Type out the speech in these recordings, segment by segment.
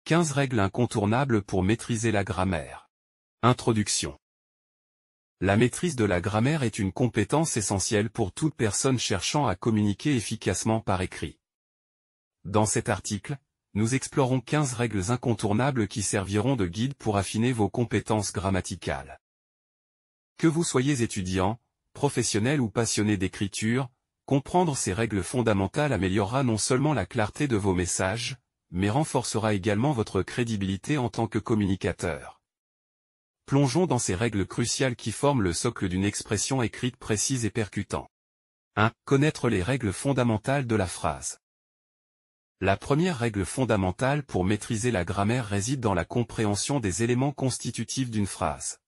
15 règles incontournables pour maîtriser la grammaire. Introduction. La maîtrise de la grammaire est une compétence essentielle pour toute personne cherchant à communiquer efficacement par écrit. Dans cet article, nous explorons 15 règles incontournables qui serviront de guide pour affiner vos compétences grammaticales. Que vous soyez étudiant, professionnel ou passionné d'écriture, comprendre ces règles fondamentales améliorera non seulement la clarté de vos messages, mais renforcera également votre crédibilité en tant que communicateur. Plongeons dans ces règles cruciales qui forment le socle d'une expression écrite précise et percutante. 1. Connaître les règles fondamentales de la phrase. La première règle fondamentale pour maîtriser la grammaire réside dans la compréhension des éléments constitutifs d'une phrase.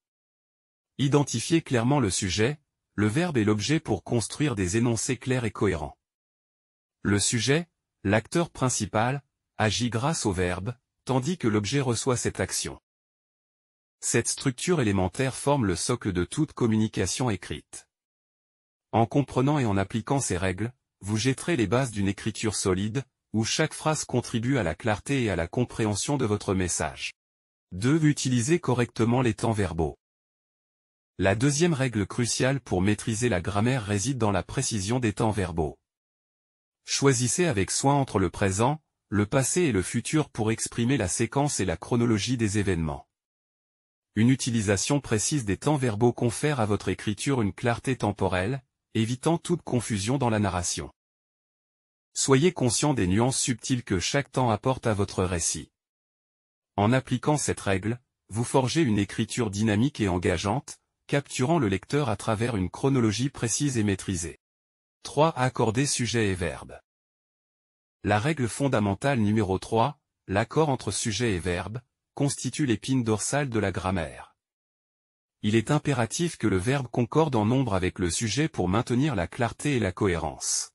Identifiez clairement le sujet, le verbe et l'objet pour construire des énoncés clairs et cohérents. Le sujet, l'acteur principal, agit grâce au verbe, tandis que l'objet reçoit cette action. Cette structure élémentaire forme le socle de toute communication écrite. En comprenant et en appliquant ces règles, vous jetterez les bases d'une écriture solide, où chaque phrase contribue à la clarté et à la compréhension de votre message. 2. Utilisez correctement les temps verbaux. La deuxième règle cruciale pour maîtriser la grammaire réside dans la précision des temps verbaux. Choisissez avec soin entre le présent, le passé et le futur pour exprimer la séquence et la chronologie des événements. Une utilisation précise des temps verbaux confère à votre écriture une clarté temporelle, évitant toute confusion dans la narration. Soyez conscient des nuances subtiles que chaque temps apporte à votre récit. En appliquant cette règle, vous forgez une écriture dynamique et engageante, capturant le lecteur à travers une chronologie précise et maîtrisée. 3. Accorder sujet et verbe. La règle fondamentale numéro 3, l'accord entre sujet et verbe, constitue l'épine dorsale de la grammaire. Il est impératif que le verbe concorde en nombre avec le sujet pour maintenir la clarté et la cohérence.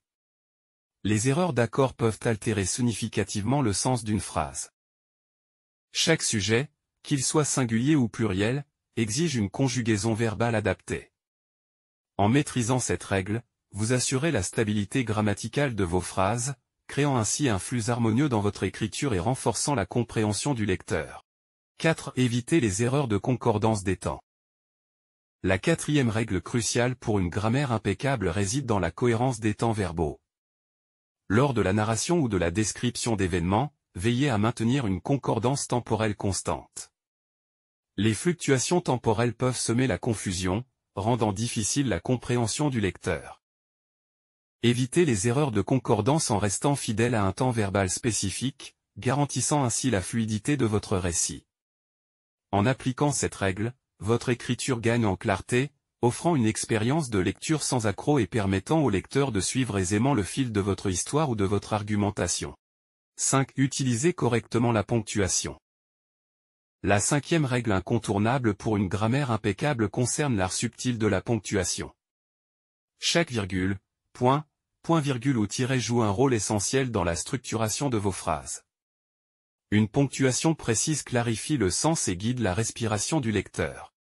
Les erreurs d'accord peuvent altérer significativement le sens d'une phrase. Chaque sujet, qu'il soit singulier ou pluriel, exige une conjugaison verbale adaptée. En maîtrisant cette règle, vous assurez la stabilité grammaticale de vos phrases, créant ainsi un flux harmonieux dans votre écriture et renforçant la compréhension du lecteur. 4. Évitez les erreurs de concordance des temps. La quatrième règle cruciale pour une grammaire impeccable réside dans la cohérence des temps verbaux. Lors de la narration ou de la description d'événements, veillez à maintenir une concordance temporelle constante. Les fluctuations temporelles peuvent semer la confusion, rendant difficile la compréhension du lecteur. Évitez les erreurs de concordance en restant fidèle à un temps verbal spécifique, garantissant ainsi la fluidité de votre récit. En appliquant cette règle, votre écriture gagne en clarté, offrant une expérience de lecture sans accroc et permettant au lecteur de suivre aisément le fil de votre histoire ou de votre argumentation. 5. Utilisez correctement la ponctuation. La cinquième règle incontournable pour une grammaire impeccable concerne l'art subtil de la ponctuation. Chaque virgule, point, point-virgule ou tiret joue un rôle essentiel dans la structuration de vos phrases. Une ponctuation précise clarifie le sens et guide la respiration du lecteur.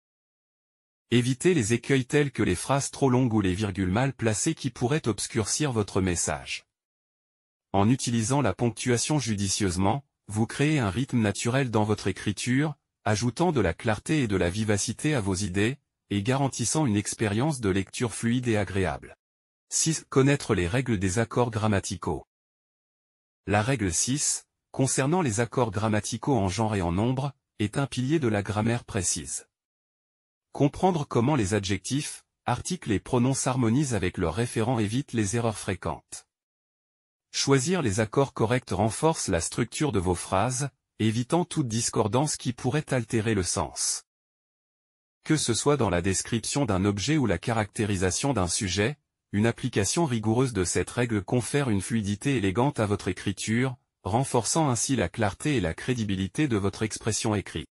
Évitez les écueils tels que les phrases trop longues ou les virgules mal placées qui pourraient obscurcir votre message. En utilisant la ponctuation judicieusement, vous créez un rythme naturel dans votre écriture, ajoutant de la clarté et de la vivacité à vos idées, et garantissant une expérience de lecture fluide et agréable. 6. Connaître les règles des accords grammaticaux. La règle 6, concernant les accords grammaticaux en genre et en nombre, est un pilier de la grammaire précise. Comprendre comment les adjectifs, articles et pronoms s'harmonisent avec leurs référents évite les erreurs fréquentes. Choisir les accords corrects renforce la structure de vos phrases, évitant toute discordance qui pourrait altérer le sens. Que ce soit dans la description d'un objet ou la caractérisation d'un sujet, une application rigoureuse de cette règle confère une fluidité élégante à votre écriture, renforçant ainsi la clarté et la crédibilité de votre expression écrite.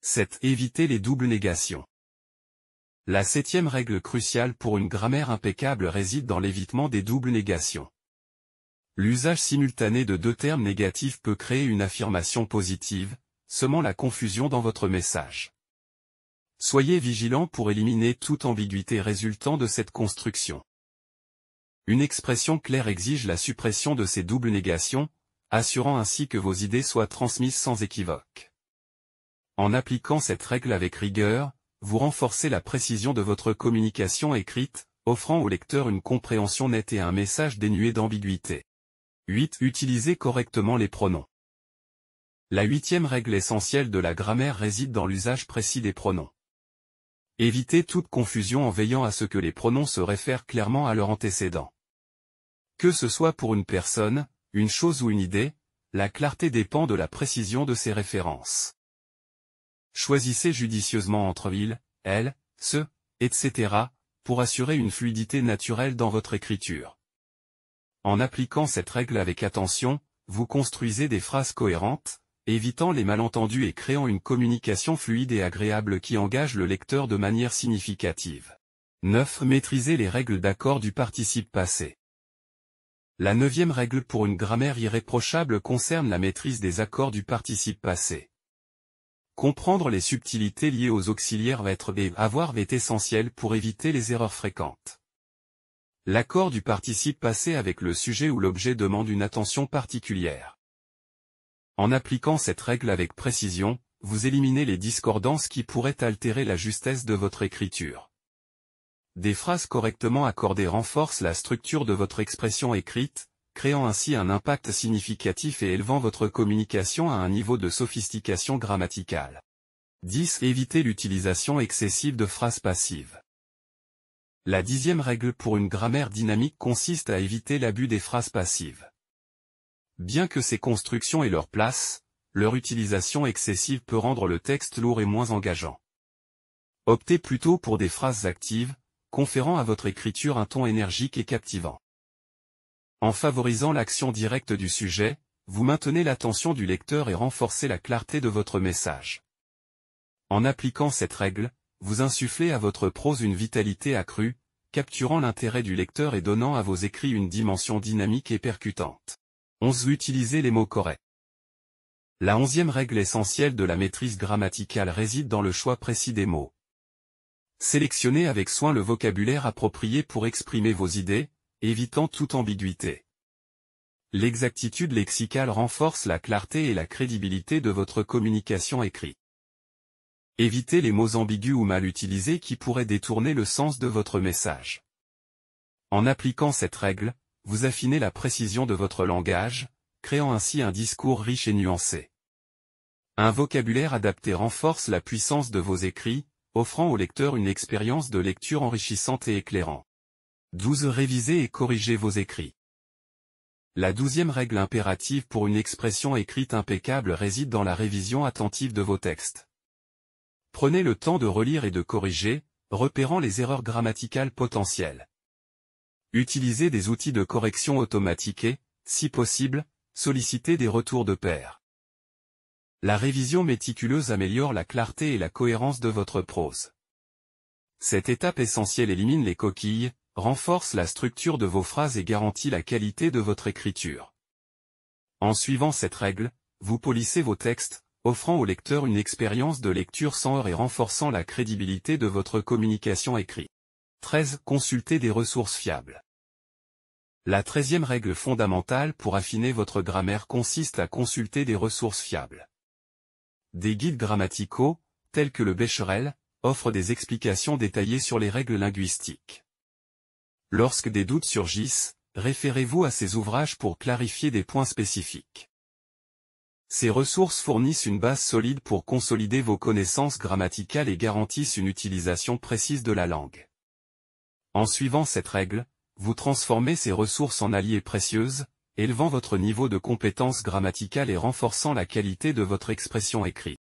7. Évitez les doubles négations. La septième règle cruciale pour une grammaire impeccable réside dans l'évitement des doubles négations. L'usage simultané de deux termes négatifs peut créer une affirmation positive, semant la confusion dans votre message. Soyez vigilant pour éliminer toute ambiguïté résultant de cette construction. Une expression claire exige la suppression de ces doubles négations, assurant ainsi que vos idées soient transmises sans équivoque. En appliquant cette règle avec rigueur, vous renforcez la précision de votre communication écrite, offrant au lecteur une compréhension nette et un message dénué d'ambiguïté. 8. Utilisez correctement les pronoms. La 8e règle essentielle de la grammaire réside dans l'usage précis des pronoms. Évitez toute confusion en veillant à ce que les pronoms se réfèrent clairement à leur antécédent. Que ce soit pour une personne, une chose ou une idée, la clarté dépend de la précision de ces références. Choisissez judicieusement entre il, elle, ce, etc., pour assurer une fluidité naturelle dans votre écriture. En appliquant cette règle avec attention, vous construisez des phrases cohérentes, évitant les malentendus et créant une communication fluide et agréable qui engage le lecteur de manière significative. 9. Maîtrisez les règles d'accord du participe passé. La 9e règle pour une grammaire irréprochable concerne la maîtrise des accords du participe passé. Comprendre les subtilités liées aux auxiliaires être et avoir est essentiel pour éviter les erreurs fréquentes. L'accord du participe passé avec le sujet ou l'objet demande une attention particulière. En appliquant cette règle avec précision, vous éliminez les discordances qui pourraient altérer la justesse de votre écriture. Des phrases correctement accordées renforcent la structure de votre expression écrite, créant ainsi un impact significatif et élevant votre communication à un niveau de sophistication grammaticale. 10. Évitez l'utilisation excessive de phrases passives. La 10e règle pour une grammaire dynamique consiste à éviter l'abus des phrases passives. Bien que ces constructions aient leur place, leur utilisation excessive peut rendre le texte lourd et moins engageant. Optez plutôt pour des phrases actives, conférant à votre écriture un ton énergique et captivant. En favorisant l'action directe du sujet, vous maintenez l'attention du lecteur et renforcez la clarté de votre message. En appliquant cette règle, vous insufflez à votre prose une vitalité accrue, capturant l'intérêt du lecteur et donnant à vos écrits une dimension dynamique et percutante. 11. Utilisez les mots corrects. La 11e règle essentielle de la maîtrise grammaticale réside dans le choix précis des mots. Sélectionnez avec soin le vocabulaire approprié pour exprimer vos idées, évitant toute ambiguïté. L'exactitude lexicale renforce la clarté et la crédibilité de votre communication écrite. Évitez les mots ambigus ou mal utilisés qui pourraient détourner le sens de votre message. En appliquant cette règle, vous affinez la précision de votre langage, créant ainsi un discours riche et nuancé. Un vocabulaire adapté renforce la puissance de vos écrits, offrant au lecteur une expérience de lecture enrichissante et éclairante. 12. Révisez et corrigez vos écrits. La 12e règle impérative pour une expression écrite impeccable réside dans la révision attentive de vos textes. Prenez le temps de relire et de corriger, repérant les erreurs grammaticales potentielles. Utilisez des outils de correction automatique et, si possible, sollicitez des retours de pairs. La révision méticuleuse améliore la clarté et la cohérence de votre prose. Cette étape essentielle élimine les coquilles, renforce la structure de vos phrases et garantit la qualité de votre écriture. En suivant cette règle, vous polissez vos textes, offrant au lecteur une expérience de lecture sans heurts et renforçant la crédibilité de votre communication écrite. 13. Consultez des ressources fiables. La 13e règle fondamentale pour affiner votre grammaire consiste à consulter des ressources fiables. Des guides grammaticaux, tels que le Becherel, offrent des explications détaillées sur les règles linguistiques. Lorsque des doutes surgissent, référez-vous à ces ouvrages pour clarifier des points spécifiques. Ces ressources fournissent une base solide pour consolider vos connaissances grammaticales et garantissent une utilisation précise de la langue. En suivant cette règle, vous transformez ces ressources en alliées précieuses, élevant votre niveau de compétence grammaticale et renforçant la qualité de votre expression écrite.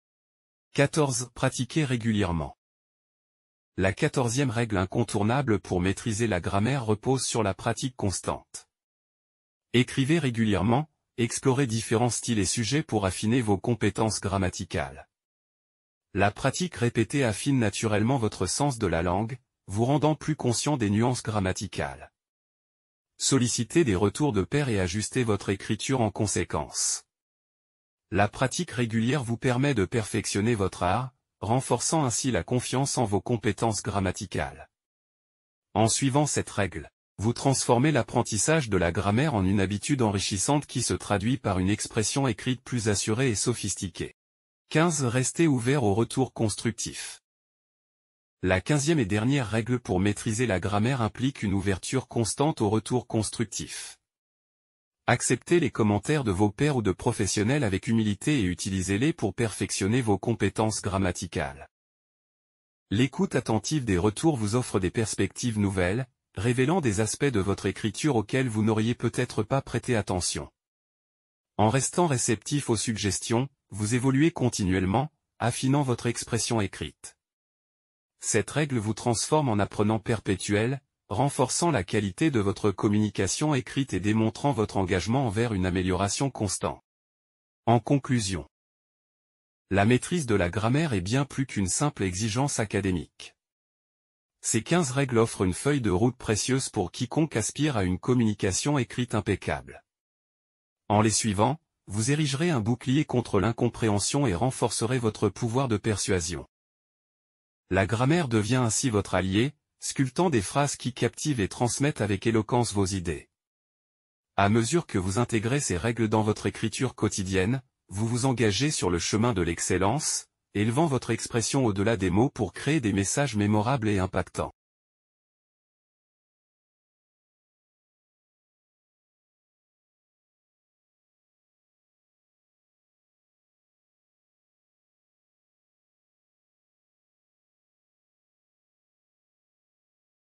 14. Pratiquez régulièrement. La 14e règle incontournable pour maîtriser la grammaire repose sur la pratique constante. Écrivez régulièrement, explorez différents styles et sujets pour affiner vos compétences grammaticales. La pratique répétée affine naturellement votre sens de la langue, vous rendant plus conscient des nuances grammaticales. Sollicitez des retours de pairs et ajustez votre écriture en conséquence. La pratique régulière vous permet de perfectionner votre art, renforçant ainsi la confiance en vos compétences grammaticales. En suivant cette règle, Vous transformez l'apprentissage de la grammaire en une habitude enrichissante qui se traduit par une expression écrite plus assurée et sophistiquée. 15. Restez ouvert aux retours constructifs. La 15e et dernière règle pour maîtriser la grammaire implique une ouverture constante aux retours constructifs. Acceptez les commentaires de vos pairs ou de professionnels avec humilité et utilisez-les pour perfectionner vos compétences grammaticales. L'écoute attentive des retours vous offre des perspectives nouvelles, révélant des aspects de votre écriture auxquels vous n'auriez peut-être pas prêté attention. En restant réceptif aux suggestions, vous évoluez continuellement, affinant votre expression écrite. Cette règle vous transforme en apprenant perpétuel, renforçant la qualité de votre communication écrite et démontrant votre engagement envers une amélioration constante. En conclusion, la maîtrise de la grammaire est bien plus qu'une simple exigence académique. Ces 15 règles offrent une feuille de route précieuse pour quiconque aspire à une communication écrite impeccable. En les suivant, vous érigerez un bouclier contre l'incompréhension et renforcerez votre pouvoir de persuasion. La grammaire devient ainsi votre allié, sculptant des phrases qui captivent et transmettent avec éloquence vos idées. À mesure que vous intégrez ces règles dans votre écriture quotidienne, vous vous engagez sur le chemin de l'excellence, élevant votre expression au-delà des mots pour créer des messages mémorables et impactants.